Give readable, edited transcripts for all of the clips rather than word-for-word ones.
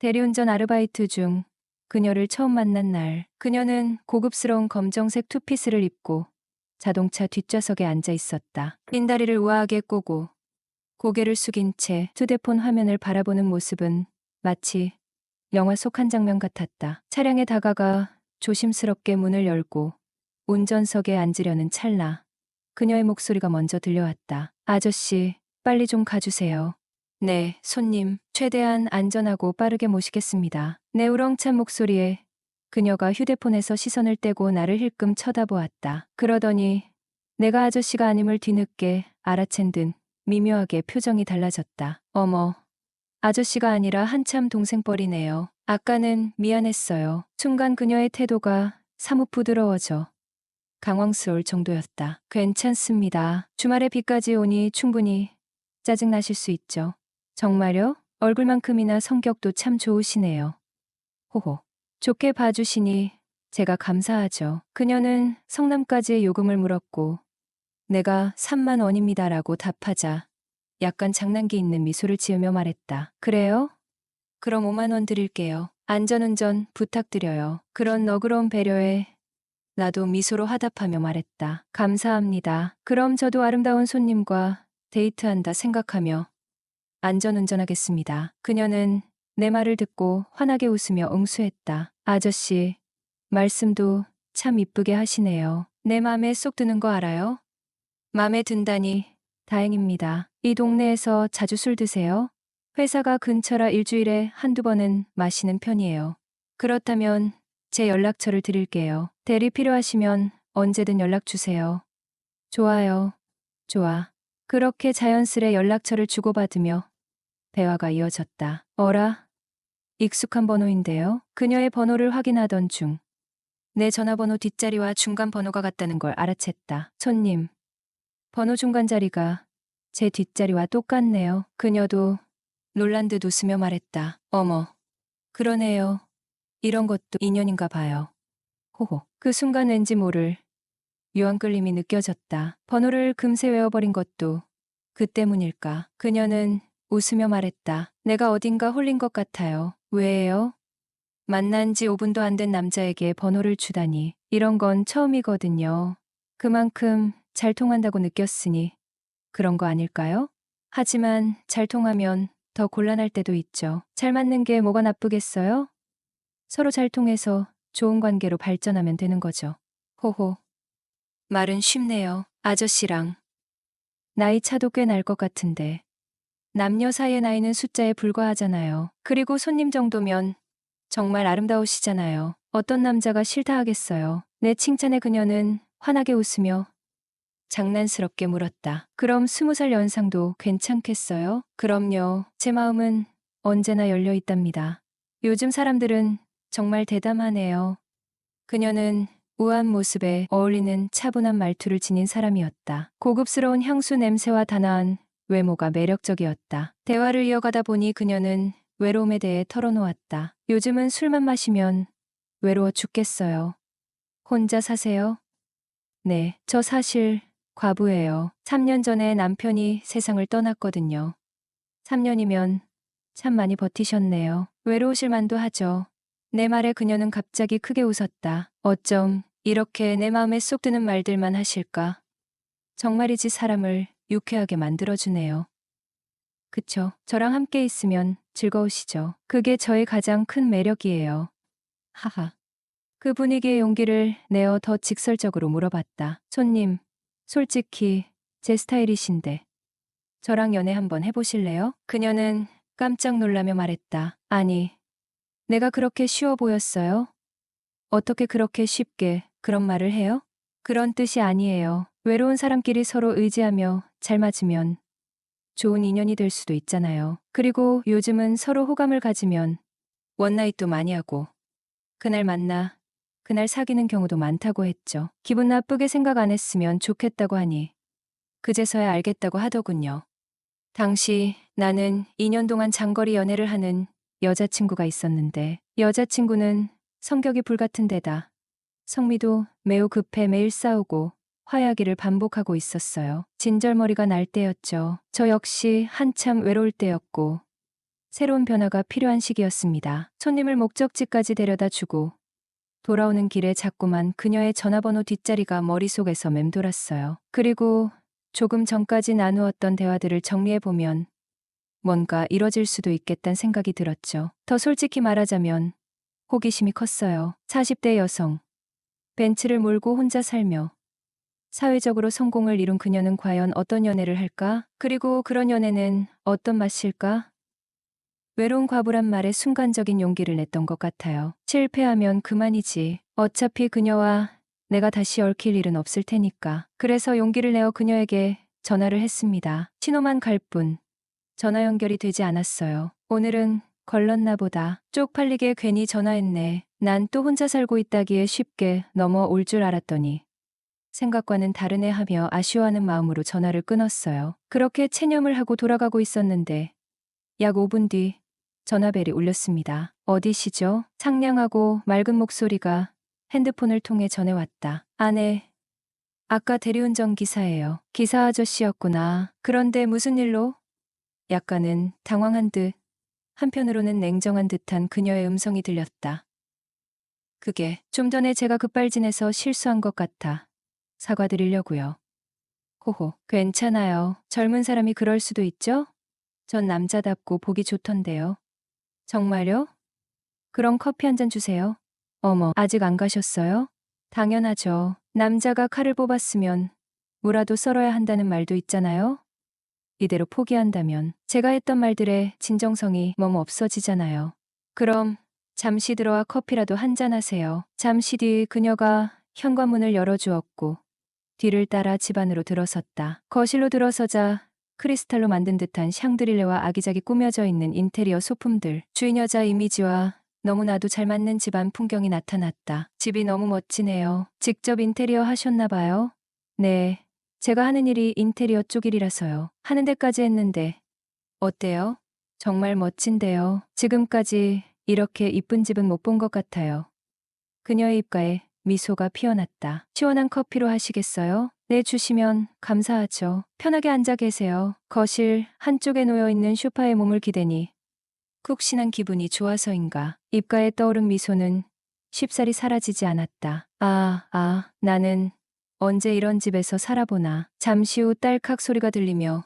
대리운전 아르바이트 중 그녀를 처음 만난 날, 그녀는 고급스러운 검정색 투피스를 입고 자동차 뒷좌석에 앉아 있었다. 빈 다리를 우아하게 꼬고 고개를 숙인 채 휴대폰 화면을 바라보는 모습은 마치 영화 속 한 장면 같았다. 차량에 다가가 조심스럽게 문을 열고 운전석에 앉으려는 찰나 그녀의 목소리가 먼저 들려왔다. 아저씨, 빨리 좀 가주세요. 네, 손님. 최대한 안전하고 빠르게 모시겠습니다. 내 우렁찬 목소리에 그녀가 휴대폰에서 시선을 떼고 나를 힐끔 쳐다보았다. 그러더니 내가 아저씨가 아님을 뒤늦게 알아챈 듯 미묘하게 표정이 달라졌다. 어머, 아저씨가 아니라 한참 동생뻘이네요. 아까는 미안했어요. 순간 그녀의 태도가 사뭇 부드러워져 당황스러울 정도였다. 괜찮습니다. 주말에 비까지 오니 충분히 짜증나실 수 있죠. 정말요? 얼굴만큼이나 성격도 참 좋으시네요. 호호. 좋게 봐주시니 제가 감사하죠. 그녀는 성남까지의 요금을 물었고 내가 3만 원입니다라고 답하자 약간 장난기 있는 미소를 지으며 말했다. 그래요? 그럼 5만 원 드릴게요. 안전운전 부탁드려요. 그런 너그러운 배려에 나도 미소로 화답하며 말했다. 감사합니다. 그럼 저도 아름다운 손님과 데이트한다 생각하며 안전운전하겠습니다. 그녀는 내 말을 듣고 환하게 웃으며 응수했다. 아저씨, 말씀도 참 이쁘게 하시네요. 내 맘에 쏙 드는 거 알아요? 맘에 든다니 다행입니다. 이 동네에서 자주 술 드세요? 회사가 근처라 일주일에 한두 번은 마시는 편이에요. 그렇다면 제 연락처를 드릴게요. 대리 필요하시면 언제든 연락 주세요. 좋아요. 좋아. 그렇게 자연스레 연락처를 주고받으며 대화가 이어졌다. 어라? 익숙한 번호인데요. 그녀의 번호를 확인하던 중 내 전화번호 뒷자리와 중간 번호가 같다는 걸 알아챘다. 손님. 번호 중간 자리가 제 뒷자리와 똑같네요. 그녀도 놀란 듯 웃으며 말했다. 어머. 그러네요. 이런 것도 인연인가 봐요. 호호. 그 순간 왠지 모를 묘한 끌림이 느껴졌다. 번호를 금세 외워버린 것도 그 때문일까. 그녀는 웃으며 말했다. 내가 어딘가 홀린 것 같아요. 왜요? 만난 지 5분도 안 된 남자에게 번호를 주다니. 이런 건 처음이거든요. 그만큼 잘 통한다고 느꼈으니 그런 거 아닐까요? 하지만 잘 통하면 더 곤란할 때도 있죠. 잘 맞는 게 뭐가 나쁘겠어요? 서로 잘 통해서 좋은 관계로 발전하면 되는 거죠. 호호. 말은 쉽네요. 아저씨랑. 나이 차도 꽤 날 것 같은데. 남녀 사이의 나이는 숫자에 불과하잖아요. 그리고 손님 정도면 정말 아름다우시잖아요. 어떤 남자가 싫다 하겠어요. 내 칭찬에 그녀는 환하게 웃으며 장난스럽게 물었다. 그럼 20살 연상도 괜찮겠어요? 그럼요. 제 마음은 언제나 열려 있답니다. 요즘 사람들은 정말 대담하네요. 그녀는 우아한 모습에 어울리는 차분한 말투를 지닌 사람이었다. 고급스러운 향수 냄새와 단아한 외모가 매력적이었다. 대화를 이어가다 보니 그녀는 외로움에 대해 털어놓았다. 요즘은 술만 마시면 외로워 죽겠어요. 혼자 사세요? 네, 저 사실 과부예요. 3년 전에 남편이 세상을 떠났거든요. 3년이면 참 많이 버티셨네요. 외로우실 만도 하죠. 내 말에 그녀는 갑자기 크게 웃었다. 어쩜 이렇게 내 마음에 쏙 드는 말들만 하실까? 정말이지 사람을 유쾌하게 만들어주네요. 그쵸. 저랑 함께 있으면 즐거우시죠. 그게 저의 가장 큰 매력이에요. 하하. 그 분위기의 용기를 내어 더 직설적으로 물어봤다. 손님, 솔직히 제 스타일이신데 저랑 연애 한번 해보실래요? 그녀는 깜짝 놀라며 말했다. 아니, 내가 그렇게 쉬워 보였어요? 어떻게 그렇게 쉽게 그런 말을 해요? 그런 뜻이 아니에요. 외로운 사람끼리 서로 의지하며 잘 맞으면 좋은 인연이 될 수도 있잖아요. 그리고 요즘은 서로 호감을 가지면 원나잇도 많이 하고 그날 만나 그날 사귀는 경우도 많다고 했죠. 기분 나쁘게 생각 안 했으면 좋겠다고 하니 그제서야 알겠다고 하더군요. 당시 나는 2년 동안 장거리 연애를 하는 여자친구가 있었는데 여자친구는 성격이 불같은 데다 성미도 매우 급해 매일 싸우고 화해하기를 반복하고 있었어요. 진절머리가 날 때였죠. 저 역시 한참 외로울 때였고 새로운 변화가 필요한 시기였습니다. 손님을 목적지까지 데려다 주고 돌아오는 길에 자꾸만 그녀의 전화번호 뒷자리가 머릿속에서 맴돌았어요. 그리고 조금 전까지 나누었던 대화들을 정리해보면 뭔가 이뤄질 수도 있겠다는 생각이 들었죠. 더 솔직히 말하자면 호기심이 컸어요. 40대 여성, 벤츠를 몰고 혼자 살며 사회적으로 성공을 이룬 그녀는 과연 어떤 연애를 할까? 그리고 그런 연애는 어떤 맛일까? 외로운 과부란 말에 순간적인 용기를 냈던 것 같아요. 실패하면 그만이지. 어차피 그녀와 내가 다시 얽힐 일은 없을 테니까. 그래서 용기를 내어 그녀에게 전화를 했습니다. 신호만 갈 뿐. 전화 연결이 되지 않았어요. 오늘은 걸렀나 보다. 쪽팔리게 괜히 전화했네. 난 또 혼자 살고 있다기에 쉽게 넘어올 줄 알았더니 생각과는 다르네 하며 아쉬워하는 마음으로 전화를 끊었어요. 그렇게 체념을 하고 돌아가고 있었는데 약 5분 뒤 전화벨이 울렸습니다. 어디시죠? 상냥하고 맑은 목소리가 핸드폰을 통해 전해왔다. 아내, 아까 대리운전 기사예요. 기사 아저씨였구나. 그런데 무슨 일로? 약간은 당황한 듯 한편으로는 냉정한 듯한 그녀의 음성이 들렸다. 그게 좀 전에 제가 급발진해서 실수한 것 같아 사과드리려고요. 호호, 괜찮아요. 젊은 사람이 그럴 수도 있죠? 전 남자답고 보기 좋던데요. 정말요? 그럼 커피 한 잔 주세요. 어머, 아직 안 가셨어요? 당연하죠. 남자가 칼을 뽑았으면 무라도 썰어야 한다는 말도 있잖아요. 이대로 포기한다면 제가 했던 말들의 진정성이 너무 없어지잖아요. 그럼 잠시 들어와 커피라도 한 잔 하세요. 잠시 뒤 그녀가 현관문을 열어주었고 뒤를 따라 집 안으로 들어섰다. 거실로 들어서자 크리스탈로 만든 듯한 샹드릴레와 아기자기 꾸며져 있는 인테리어 소품들, 주인 여자 이미지와 너무나도 잘 맞는 집안 풍경이 나타났다. 집이 너무 멋지네요. 직접 인테리어 하셨나 봐요? 네. 제가 하는 일이 인테리어 쪽 일이라서요. 하는 데까지 했는데 어때요? 정말 멋진데요. 지금까지 이렇게 이쁜 집은 못 본 것 같아요. 그녀의 입가에 미소가 피어났다. 시원한 커피로 하시겠어요? 네, 주시면 감사하죠. 편하게 앉아 계세요. 거실 한쪽에 놓여 있는 소파에 몸을 기대니 푹신한 기분이 좋아서인가. 입가에 떠오른 미소는 쉽사리 사라지지 않았다. 나는 언제 이런 집에서 살아보나. 잠시 후 딸칵 소리가 들리며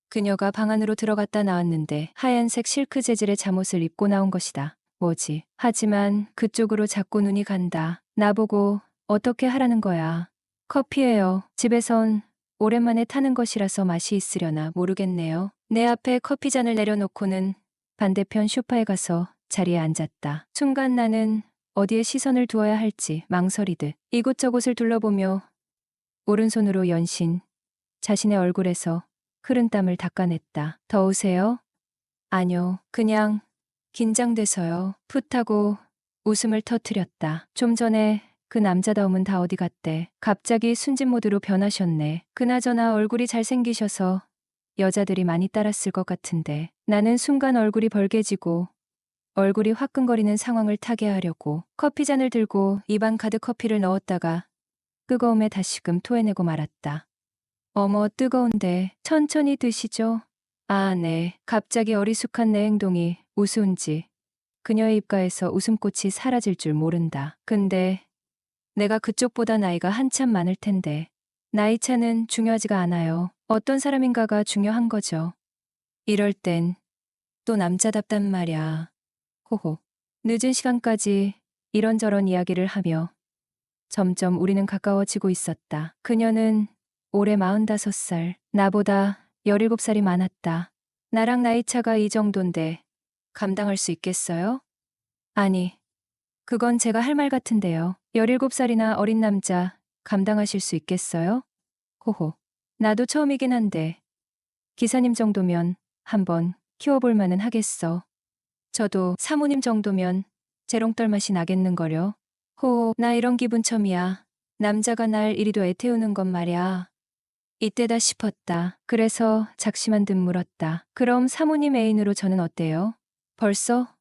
그녀가 방 안으로 들어갔다 나왔는데 하얀색 실크 재질의 잠옷을 입고 나온 것이다. 뭐지? 하지만 그쪽으로 자꾸 눈이 간다. 나보고 어떻게 하라는 거야. 커피예요. 집에선 오랜만에 타는 것이라서 맛이 있으려나 모르겠네요. 내 앞에 커피잔을 내려놓고는 반대편 소파에 가서 자리에 앉았다. 순간 나는 어디에 시선을 두어야 할지 망설이듯 이곳저곳을 둘러보며 오른손으로 연신 자신의 얼굴에서 흐른 땀을 닦아냈다. 더우세요? 아니요. 그냥 긴장돼서요. 풋하고 웃음을 터뜨렸다. 좀 전에 그 남자다움은 다 어디 갔대. 갑자기 순진 모드로 변하셨네. 그나저나 얼굴이 잘생기셔서 여자들이 많이 따랐을 것 같은데. 나는 순간 얼굴이 벌개지고 얼굴이 화끈거리는 상황을 타게 하려고 커피잔을 들고 입안 가득 커피를 넣었다가 뜨거움에 다시금 토해내고 말았다. 어머, 뜨거운데 천천히 드시죠. 아, 네. 갑자기 어리숙한 내 행동이 우스운지 그녀의 입가에서 웃음꽃이 사라질 줄 모른다. 근데 내가 그쪽보다 나이가 한참 많을 텐데. 나이 차는 중요하지가 않아요. 어떤 사람인가가 중요한 거죠. 이럴 땐 또 남자답단 말야. 호호. 늦은 시간까지 이런저런 이야기를 하며 점점 우리는 가까워지고 있었다. 그녀는 올해 45살, 나보다 17살이 많았다. 나랑 나이 차가 이 정도인데 감당할 수 있겠어요? 아니, 그건 제가 할 말 같은데요. 17살이나 어린 남자 감당하실 수 있겠어요? 호호. 나도 처음이긴 한데 기사님 정도면 한번 키워볼 만은 하겠어. 저도 사모님 정도면 재롱떨 맛이 나겠는걸요. 호호, 나 이런 기분 처음이야. 남자가 날 이리도 애태우는 건 말야. 이때다 싶었다. 그래서 작심한 듯 물었다. 그럼 사모님 애인으로 저는 어때요? 벌써?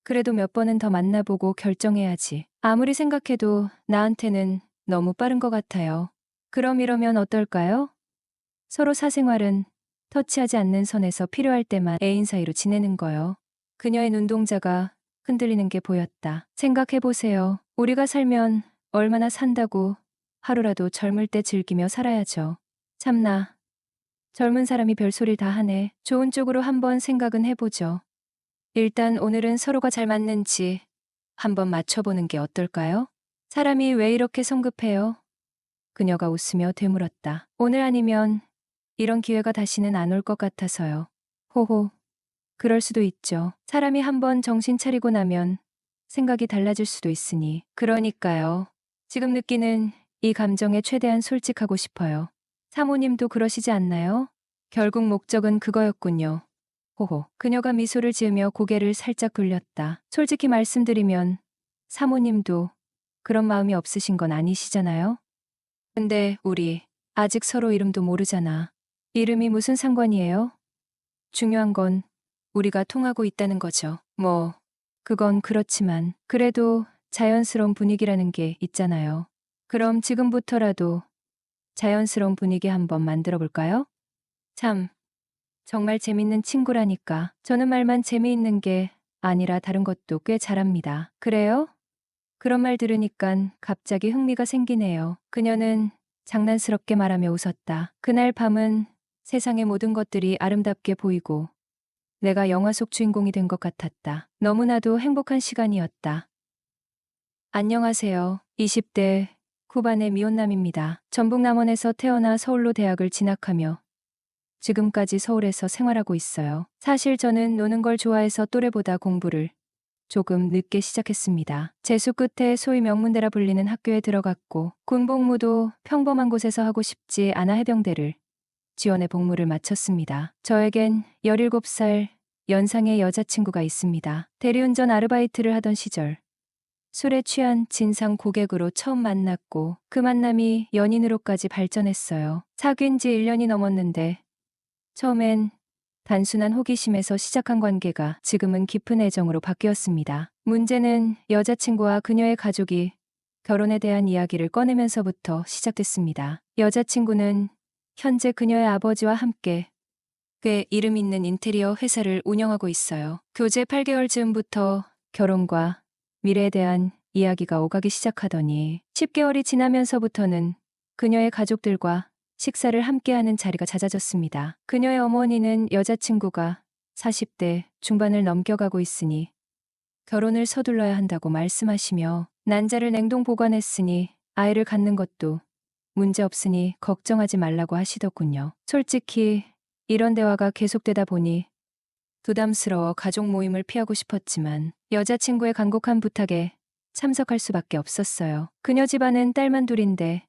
그래도 몇 번은 더 만나보고 결정해야지. 아무리 생각해도 나한테는 너무 빠른 것 같아요. 그럼 이러면 어떨까요? 서로 사생활은 터치하지 않는 선에서 필요할 때만 애인 사이로 지내는 거요. 그녀의 눈동자가 흔들리는 게 보였다. 생각해보세요. 우리가 살면 얼마나 산다고 하루라도 젊을 때 즐기며 살아야죠. 참나, 젊은 사람이 별소리를 다 하네. 좋은 쪽으로 한번 생각은 해보죠. 일단 오늘은 서로가 잘 맞는지 한번 맞춰보는 게 어떨까요? 사람이 왜 이렇게 성급해요? 그녀가 웃으며 되물었다. 오늘 아니면 이런 기회가 다시는 안 올 것 같아서요. 호호. 그럴 수도 있죠. 사람이 한번 정신 차리고 나면 생각이 달라질 수도 있으니. 그러니까요. 지금 느끼는 이 감정에 최대한 솔직하고 싶어요. 사모님도 그러시지 않나요? 결국 목적은 그거였군요. 호호. 그녀가 미소를 지으며 고개를 살짝 돌렸다. 솔직히 말씀드리면 사모님도 그런 마음이 없으신 건 아니시잖아요? 근데 우리 아직 서로 이름도 모르잖아. 이름이 무슨 상관이에요? 중요한 건 우리가 통하고 있다는 거죠. 뭐, 그건 그렇지만 그래도 자연스러운 분위기라는 게 있잖아요. 그럼 지금부터라도 자연스러운 분위기 한번 만들어 볼까요? 참, 정말 재밌는 친구라니까. 저는 말만 재미있는 게 아니라 다른 것도 꽤 잘합니다. 그래요? 그런 말 들으니깐 갑자기 흥미가 생기네요. 그녀는 장난스럽게 말하며 웃었다. 그날 밤은 세상의 모든 것들이 아름답게 보이고 내가 영화 속 주인공이 된 것 같았다. 너무나도 행복한 시간이었다. 안녕하세요. 20대 후반의 미혼남입니다. 전북 남원에서 태어나 서울로 대학을 진학하며 지금까지 서울에서 생활하고 있어요. 사실 저는 노는 걸 좋아해서 또래보다 공부를 조금 늦게 시작했습니다. 재수 끝에 소위 명문대라 불리는 학교에 들어갔고 군복무도 평범한 곳에서 하고 싶지 않아 해병대를 지원해 복무를 마쳤습니다. 저에겐 17살 연상의 여자친구가 있습니다. 대리운전 아르바이트를 하던 시절 술에 취한 진상 고객으로 처음 만났고 그 만남이 연인으로까지 발전했어요. 사귄 지 1년이 넘었는데 처음엔 단순한 호기심에서 시작한 관계가 지금은 깊은 애정으로 바뀌었습니다. 문제는 여자친구와 그녀의 가족이 결혼에 대한 이야기를 꺼내면서부터 시작됐습니다. 여자친구는 현재 그녀의 아버지와 함께 꽤 이름 있는 인테리어 회사를 운영하고 있어요. 교제 8개월 즈음부터 결혼과 미래에 대한 이야기가 오가기 시작하더니 10개월이 지나면서부터는 그녀의 가족들과 식사를 함께하는 자리가 잦아졌습니다. 그녀의 어머니는 여자친구가 40대 중반을 넘겨가고 있으니 결혼을 서둘러야 한다고 말씀하시며 난자를 냉동 보관했으니 아이를 갖는 것도 문제 없으니 걱정하지 말라고 하시더군요. 솔직히 이런 대화가 계속되다 보니 부담스러워 가족 모임을 피하고 싶었지만 여자친구의 간곡한 부탁에 참석할 수밖에 없었어요. 그녀 집안은 딸만 둘인데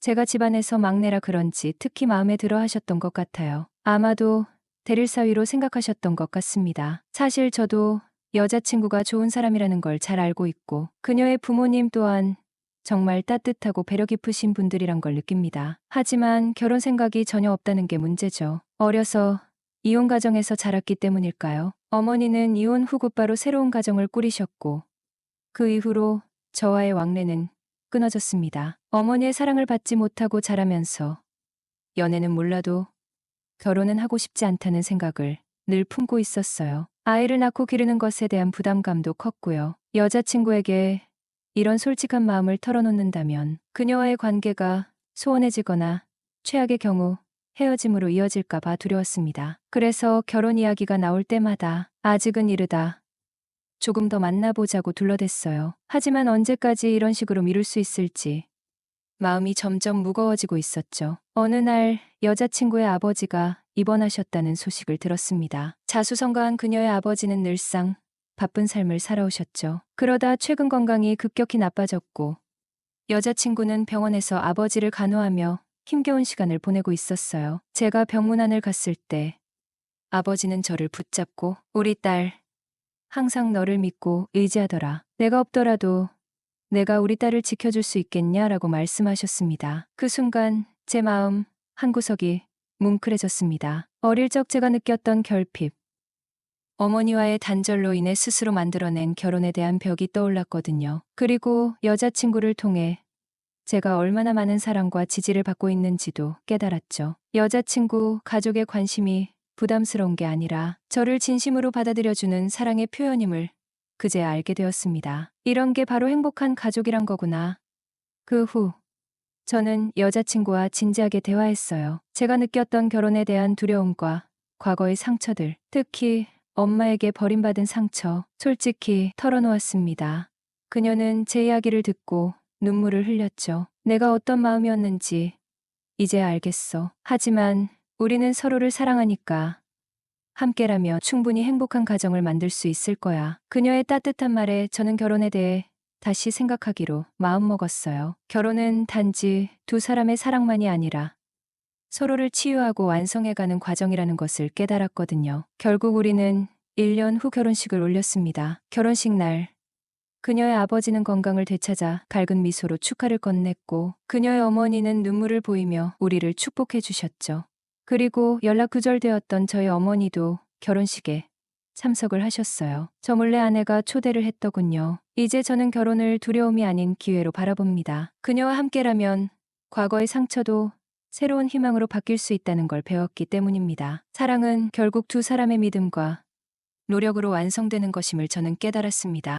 제가 집안에서 막내라 그런지 특히 마음에 들어 하셨던 것 같아요. 아마도 대릴 사위로 생각하셨던 것 같습니다. 사실 저도 여자친구가 좋은 사람이라는 걸 잘 알고 있고 그녀의 부모님 또한 정말 따뜻하고 배려 깊으신 분들이란 걸 느낍니다. 하지만 결혼 생각이 전혀 없다는 게 문제죠. 어려서 이혼 가정에서 자랐기 때문일까요? 어머니는 이혼 후 곧바로 새로운 가정을 꾸리셨고 그 이후로 저와의 왕래는 끊어졌습니다. 어머니의 사랑을 받지 못하고 자라면서 연애는 몰라도 결혼은 하고 싶지 않다는 생각을 늘 품고 있었어요. 아이를 낳고 기르는 것에 대한 부담감도 컸고요. 여자친구에게 이런 솔직한 마음을 털어놓는다면 그녀와의 관계가 소원해지거나 최악의 경우 헤어짐으로 이어질까 봐 두려웠습니다. 그래서 결혼 이야기가 나올 때마다 아직은 이르다. 조금 더 만나보자고 둘러댔어요. 하지만 언제까지 이런 식으로 미룰 수 있을지 마음이 점점 무거워지고 있었죠. 어느 날 여자친구의 아버지가 입원하셨다는 소식을 들었습니다. 자수성가한 그녀의 아버지는 늘상 바쁜 삶을 살아오셨죠. 그러다 최근 건강이 급격히 나빠졌고 여자친구는 병원에서 아버지를 간호하며 힘겨운 시간을 보내고 있었어요. 제가 병문안을 갔을 때 아버지는 저를 붙잡고 우리 딸 항상 너를 믿고 의지하더라. 내가 없더라도 내가 우리 딸을 지켜줄 수 있겠냐라고 말씀하셨습니다. 그 순간 제 마음 한구석이 뭉클해졌습니다. 어릴 적 제가 느꼈던 결핍, 어머니와의 단절로 인해 스스로 만들어낸 결혼에 대한 벽이 떠올랐거든요. 그리고 여자친구를 통해 제가 얼마나 많은 사랑과 지지를 받고 있는지도 깨달았죠. 여자친구, 가족의 관심이 부담스러운 게 아니라 저를 진심으로 받아들여주는 사랑의 표현임을 그제 알게 되었습니다. 이런 게 바로 행복한 가족이란 거구나. 그 후, 저는 여자친구와 진지하게 대화했어요. 제가 느꼈던 결혼에 대한 두려움과 과거의 상처들, 특히 엄마에게 버림받은 상처, 솔직히 털어놓았습니다. 그녀는 제 이야기를 듣고 눈물을 흘렸죠. 내가 어떤 마음이었는지 이제 알겠어. 하지만 우리는 서로를 사랑하니까 함께라면 충분히 행복한 가정을 만들 수 있을 거야. 그녀의 따뜻한 말에 저는 결혼에 대해 다시 생각하기로 마음먹었어요. 결혼은 단지 두 사람의 사랑만이 아니라 서로를 치유하고 완성해가는 과정이라는 것을 깨달았거든요. 결국 우리는 1년 후 결혼식을 올렸습니다. 결혼식 날, 그녀의 아버지는 건강을 되찾아 밝은 미소로 축하를 건넸고 그녀의 어머니는 눈물을 보이며 우리를 축복해 주셨죠. 그리고 연락 두절되었던 저희 어머니도 결혼식에 참석을 하셨어요. 저 몰래 아내가 초대를 했더군요. 이제 저는 결혼을 두려움이 아닌 기회로 바라봅니다. 그녀와 함께라면 과거의 상처도 새로운 희망으로 바뀔 수 있다는 걸 배웠기 때문입니다. 사랑은 결국 두 사람의 믿음과 노력으로 완성되는 것임을 저는 깨달았습니다.